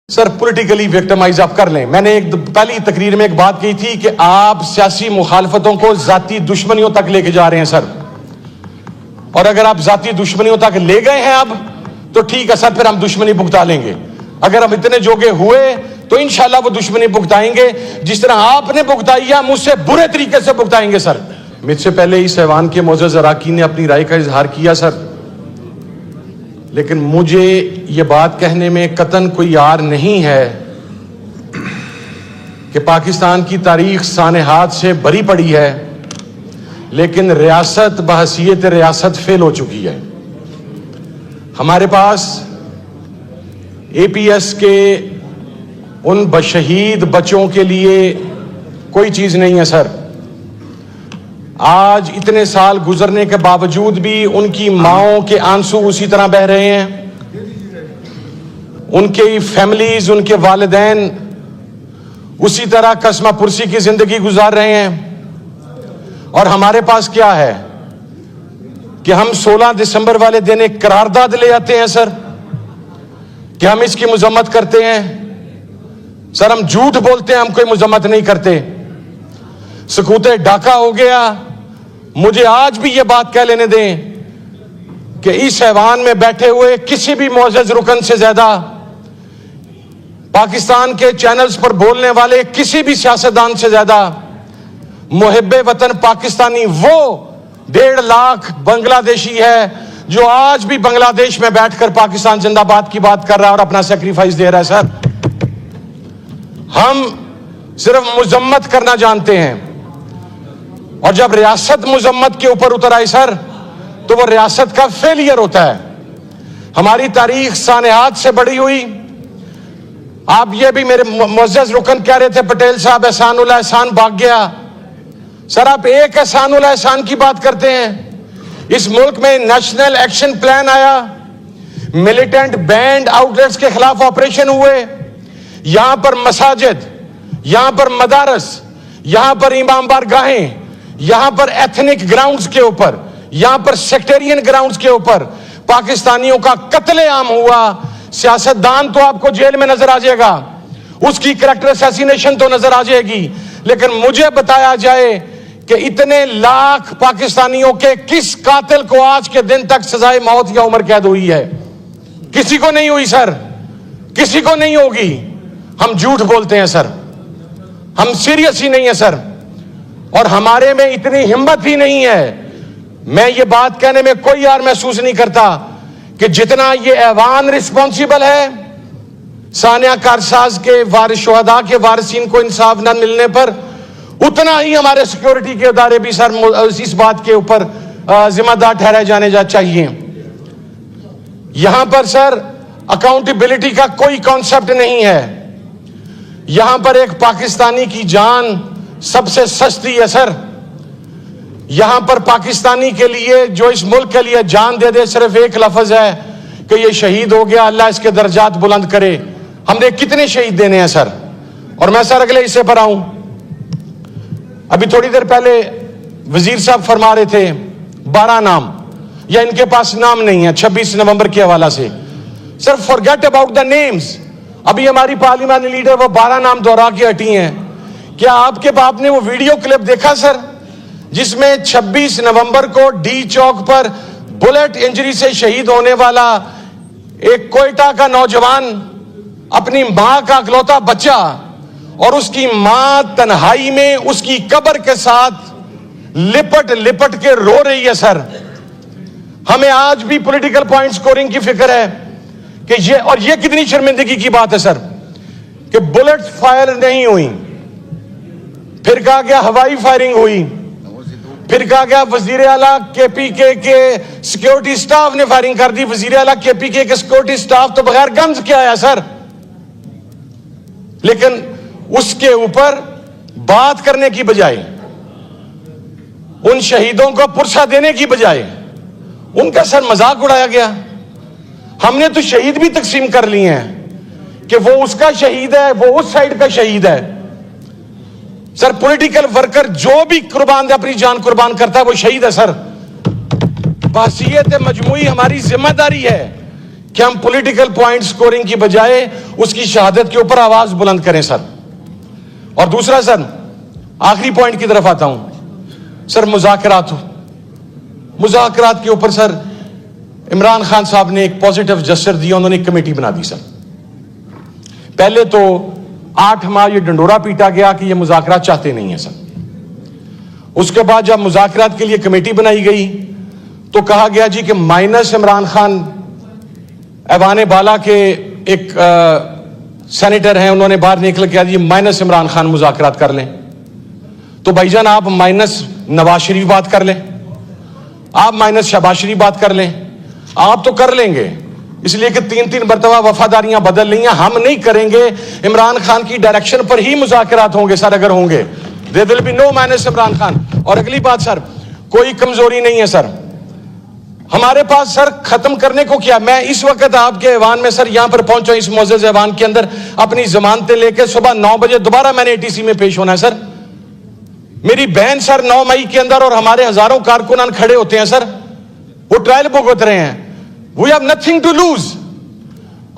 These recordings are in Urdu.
سر پولیٹیکلی وکٹمائز آپ کر لیں. میں نے پہلی تقریر میں ایک بات کہی تھی کہ آپ سیاسی مخالفتوں کو ذاتی دشمنیوں تک لے کے جا رہے ہیں سر, اور اگر آپ ذاتی دشمنیوں تک لے گئے ہیں اب تو ٹھیک ہے سر, پھر ہم دشمنی بھگتا لیں گے. اگر ہم اتنے جوگے ہوئے تو انشاءاللہ وہ دشمنی بھگتائیں گے جس طرح آپ نے بھگتائی ہے, مجھ سے برے طریقے سے بھگتائیں گے سر. مجھ سے پہلے اس ایوان کے معزز اراکین نے اپنی رائے کا اظہار کیا سر, لیکن مجھے یہ بات کہنے میں قطعاً کوئی یار نہیں ہے کہ پاکستان کی تاریخ سانحات سے بھری پڑی ہے, لیکن ریاست بحیثیت ریاست فیل ہو چکی ہے. ہمارے پاس اے پی ایس کے ان بشہید بچوں کے لیے کوئی چیز نہیں ہے سر. آج اتنے سال گزرنے کے باوجود بھی ان کی ماؤں کے آنسو اسی طرح بہ رہے ہیں, ان کی فیملیز, ان کے والدین اسی طرح قسمہ پرسی کی زندگی گزار رہے ہیں. اور ہمارے پاس کیا ہے کہ ہم 16 دسمبر والے دن ایک قرارداد لے آتے ہیں سر کہ ہم اس کی مذمت کرتے ہیں. سر ہم جھوٹ بولتے ہیں, ہم کوئی مذمت نہیں کرتے. سکوت ڈھاکہ ہو گیا. مجھے آج بھی یہ بات کہہ لینے دیں کہ اس ایوان میں بیٹھے ہوئے کسی بھی معزز رکن سے زیادہ, پاکستان کے چینلز پر بولنے والے کسی بھی سیاستدان سے زیادہ محب وطن پاکستانی وہ 1.5 لاکھ بنگلہ دیشی ہے جو آج بھی بنگلہ دیش میں بیٹھ کر پاکستان زندہ باد کی بات کر رہا ہے اور اپنا سیکریفائس دے رہا ہے سر. ہم صرف مذمت کرنا جانتے ہیں, اور جب ریاست مذمت کے اوپر اتر آئی سر تو وہ ریاست کا فیلئر ہوتا ہے. ہماری تاریخ سانحات سے بڑی ہوئی. آپ یہ بھی میرے معزز رکن کہہ رہے تھے پٹیل صاحب احسان اللہ احسان بھاگ گیا. سر آپ ایک احسان اللہ احسان کی بات کرتے ہیں. اس ملک میں نیشنل ایکشن پلان آیا, ملیٹنٹ بینڈ آؤٹلیٹس کے خلاف آپریشن ہوئے, یہاں پر مساجد, یہاں پر مدارس, یہاں پر امام بارگاہیں, یہاں پر ایتھنک گراؤنڈز کے اوپر, یہاں پر سیکٹرین گراؤنڈز کے اوپر پاکستانیوں کا قتل عام ہوا. سیاستدان تو آپ کو جیل میں نظر آ جائے گا, اس کی کریکٹر اسیسینیشن تو نظر آ جائے گی, لیکن مجھے بتایا جائے کہ اتنے لاکھ پاکستانیوں کے کس قاتل کو آج کے دن تک سزائے موت یا عمر قید ہوئی ہے؟ کسی کو نہیں ہوئی سر, کسی کو نہیں ہوگی. ہم جھوٹ بولتے ہیں سر, ہم سیریس ہی نہیں ہیں سر, اور ہمارے میں اتنی ہمت ہی نہیں ہے. میں یہ بات کہنے میں کوئی یار محسوس نہیں کرتا کہ جتنا یہ ایوان رسپانسیبل ہے ثانیہ کارساز کے وارث شہداء کے وارثین کو انصاف نہ ملنے پر, اتنا ہی ہمارے سیکیورٹی کے ادارے بھی سر اس بات کے اوپر ذمہ دار ٹھہرائے جانے چاہیے. یہاں پر سر اکاؤنٹیبلٹی کا کوئی کانسیپٹ نہیں ہے. یہاں پر ایک پاکستانی کی جان سب سے سستی ہے سر. یہاں پر پاکستانی کے لیے جو اس ملک کے لیے جان دے دے صرف ایک لفظ ہے کہ یہ شہید ہو گیا, اللہ اس کے درجات بلند کرے. ہم نے کتنے شہید دینے ہیں سر؟ اور میں سر اگلے حصے پر آؤں. ابھی تھوڑی دیر پہلے وزیر صاحب فرما رہے تھے 12 نام, یا ان کے پاس نام نہیں ہے 26 نومبر کے حوالہ سے. سر فورگیٹ اباؤٹ دا نیمز. ابھی ہماری پارلیمانی لیڈر وہ 12 نام دوہرا کے ہٹی ہیں. کیا آپ کے باپ نے وہ ویڈیو کلپ دیکھا سر جس میں 26 نومبر کو ڈی چوک پر بلیٹ انجری سے شہید ہونے والا ایک کوئٹہ کا نوجوان اپنی ماں کا اکلوتا بچہ, اور اس کی ماں تنہائی میں اس کی قبر کے ساتھ لپٹ لپٹ کے رو رہی ہے سر. ہمیں آج بھی پولیٹیکل پوائنٹ سکورنگ کی فکر ہے کہ یہ کتنی شرمندگی کی بات ہے سر کہ بلٹ فائر نہیں ہوئی, پھر کہا گیا ہوائی فائرنگ ہوئی, پھر کہا گیا وزیر اعلیٰ کے پی کے سیکیورٹی سٹاف نے فائرنگ کر دی. وزیر اعلیٰ کے پی کے سیکیورٹی سٹاف تو بغیر گنز کے آیا سر. لیکن اس کے اوپر بات کرنے کی بجائے, ان شہیدوں کو پرسہ دینے کی بجائے ان کا سر مذاق اڑایا گیا. ہم نے تو شہید بھی تقسیم کر لی ہیں کہ وہ اس کا شہید ہے, وہ اس سائڈ کا شہید ہے. سر پولیٹیکل ورکر جو بھی قربان اپنی جان قربان کرتا ہے وہ شہید ہے سر. بحیثیت مجموعی ہماری ذمہ داری ہے کہ ہم پولیٹیکل پوائنٹ سکورنگ کی بجائے اس کی شہادت کے اوپر آواز بلند کریں سر. اور دوسرا سر, آخری پوائنٹ کی طرف آتا ہوں سر, مذاکرات کے اوپر سر عمران خان صاحب نے ایک پازیٹیو جسچر دیا, انہوں نے ایک کمیٹی بنا دی سر. پہلے تو 8 ماہ یہ ڈنڈورا پیٹا گیا کہ یہ مذاکرات چاہتے نہیں ہیں سر. اس کے بعد جب مذاکرات کے لیے کمیٹی بنائی گئی تو کہا گیا جی کہ مائنس عمران خان, ایوان بالا کے ایک سینیٹر ہیں, انہوں نے باہر نکل کے جی مائنس عمران خان مذاکرات کر لیں. تو بھائی جان آپ مائنس نواز شریف بات کر لیں, آپ مائنس شہباز شریف بات کر لیں, آپ تو کر لیں گے, اس لیے کہ 3 مرتبہ وفاداریاں بدل لی ہیں. ہم نہیں کریں گے, عمران خان کی ڈائریکشن پر ہی مذاکرات ہوں گے سر. اگر ہوں گے there will be no minus Imran Khan. اور اگلی بات سر, کوئی کمزوری نہیں ہے سر ہمارے پاس سر, ختم کرنے کو کیا. میں اس وقت آپ کے ایوان میں سر یہاں پر پہنچا, اس معزز ایوان کے اندر اپنی ضمانتیں لے کے صبح 9 بجے دوبارہ میں نے ATC میں پیش ہونا ہے سر. میری بہن سر 9 مئی کے اندر اور ہمارے ہزاروں کارکنان کھڑے ہوتے ہیں سر, وہ ٹرائل بھگت رہے ہیں. We have nothing to lose.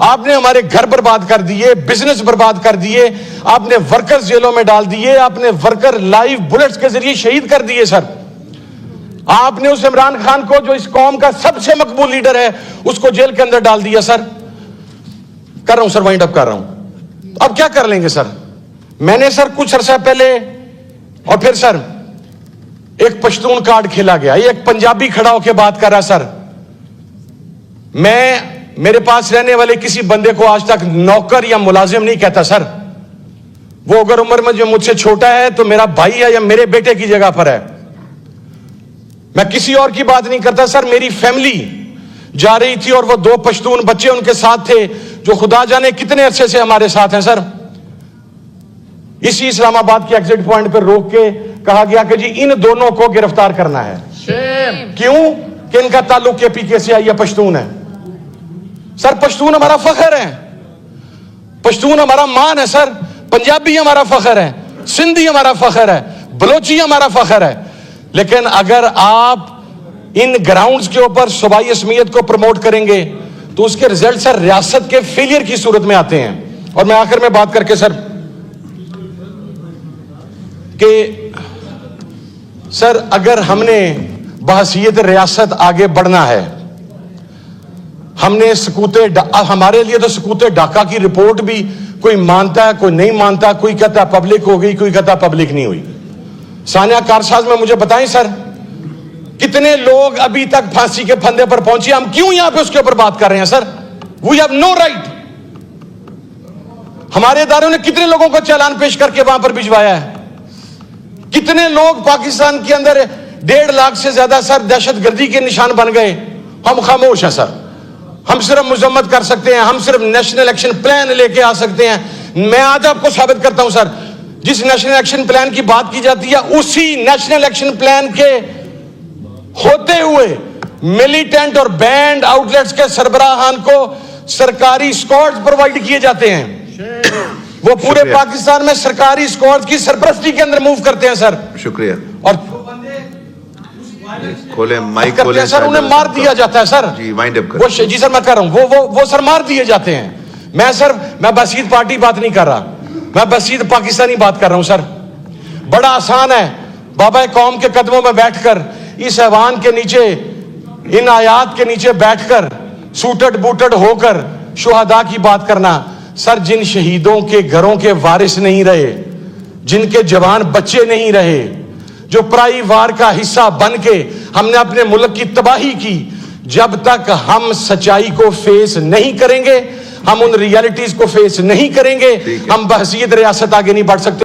آپ نے ہمارے گھر برباد کر دیے, بزنس برباد کر دیے, آپ نے ورکرز جیلوں میں ڈال دیے, آپ نے ورکر لائیو بلٹس کے ذریعے شہید کر دیے سر. آپ نے اس عمران خان کو جو اس قوم کا سب سے مقبول لیڈر ہے اس کو جیل کے اندر ڈال دیا سر. کر رہا ہوں سر, وائنڈ اپ کر رہا ہوں. اب کیا کر لیں گے سر. میں نے سر کچھ عرصہ پہلے, اور پھر سر ایک پشتون کارڈ کھیلا گیا, ایک پنجابی کھڑا ہو کے بات کر رہا سر. میں میرے پاس رہنے والے کسی بندے کو آج تک نوکر یا ملازم نہیں کہتا سر. وہ اگر عمر میں جو مجھ سے چھوٹا ہے تو میرا بھائی ہے یا میرے بیٹے کی جگہ پر ہے. میں کسی اور کی بات نہیں کرتا سر. میری فیملی جا رہی تھی اور وہ 2 پشتون بچے ان کے ساتھ تھے جو خدا جانے کتنے عرصے سے ہمارے ساتھ ہیں سر. اسی اسلام آباد کے ایگزٹ پوائنٹ پر روک کے کہا گیا کہ جی ان دونوں کو گرفتار کرنا ہے. کیوں کہ ان کا تعلق KPK سے یا پشتون ہے. سر پشتون ہمارا فخر ہے, پشتون ہمارا مان ہے سر. پنجابی ہمارا فخر ہے, سندھی ہمارا فخر ہے, بلوچی ہمارا فخر ہے. لیکن اگر آپ ان گراؤنڈز کے اوپر صوبائی اسمیت کو پروموٹ کریں گے تو اس کے ریزلٹ سر ریاست کے فیلئر کی صورت میں آتے ہیں. اور میں آخر میں بات کر کے سر کہ سر اگر ہم نے بحیثیت ریاست آگے بڑھنا ہے, ہم نے ہمارے لیے تو سکوت ڈھاکہ کی رپورٹ بھی کوئی مانتا ہے, کوئی نہیں مانتا, کوئی کہتا ہے پبلک ہو گئی, کوئی کہتا ہے پبلک نہیں ہوئی. ثانیہ کارساز میں مجھے بتائیں سر کتنے لوگ ابھی تک پھانسی کے پھندے پر پہنچے, ہم کیوں یہاں پہ اس کے اوپر بات کر رہے ہیں سر. We have no right. ہمارے اداروں نے کتنے لوگوں کو چالان پیش کر کے وہاں پر بھجوایا ہے, کتنے لوگ پاکستان کے اندر 1.5 لاکھ سے زیادہ سر دہشت گردی کے نشان بن گئے. ہم خاموش ہیں سر. ہم صرف مذمت کر سکتے ہیں, ہم صرف نیشنل ایکشن پلان لے کے آ سکتے ہیں. میں آج آپ کو ثابت کرتا ہوں سر, جس نیشنل ایکشن پلان کی بات کی جاتی ہے اسی نیشنل ایکشن پلان کے ہوتے ہوئے ملیٹنٹ اور بینڈ آؤٹ لیٹس کے سربراہان کو سرکاری اسکواڈز پرووائڈ کیے جاتے ہیں. وہ پورے پاکستان میں سرکاری اسکواڈز کی سرپرستی کے اندر موو کرتے ہیں سر. شکریہ. اور کھولیں مائک کھولیں سر, انہیں مار دیا جاتا ہے سر. جی وائنڈ اپ کریں. جی سر میں کر رہا ہوں, وہ سر مار دیے جاتے ہیں. میں بسیط پارٹی بات نہیں کر رہا, میں بسیط پاکستانی بات کر رہا ہوں سر. بڑا آسان ہے بابا قوم کے قدموں میں بیٹھ کر, اس ایوان کے نیچے, ان آیات کے نیچے بیٹھ کر, سوٹڈ بوٹڈ ہو کر شہداء کی بات کرنا. سر جن شہیدوں کے گھروں کے وارث نہیں رہے, جن کے جوان بچے نہیں رہے, جو پرائی وار کا حصہ بن کے ہم نے اپنے ملک کی تباہی کی, جب تک ہم سچائی کو فیس نہیں کریں گے, ہم ان ریالٹیز کو فیس نہیں کریں گے, ہم بحیثیت ریاست آگے نہیں بڑھ سکتے.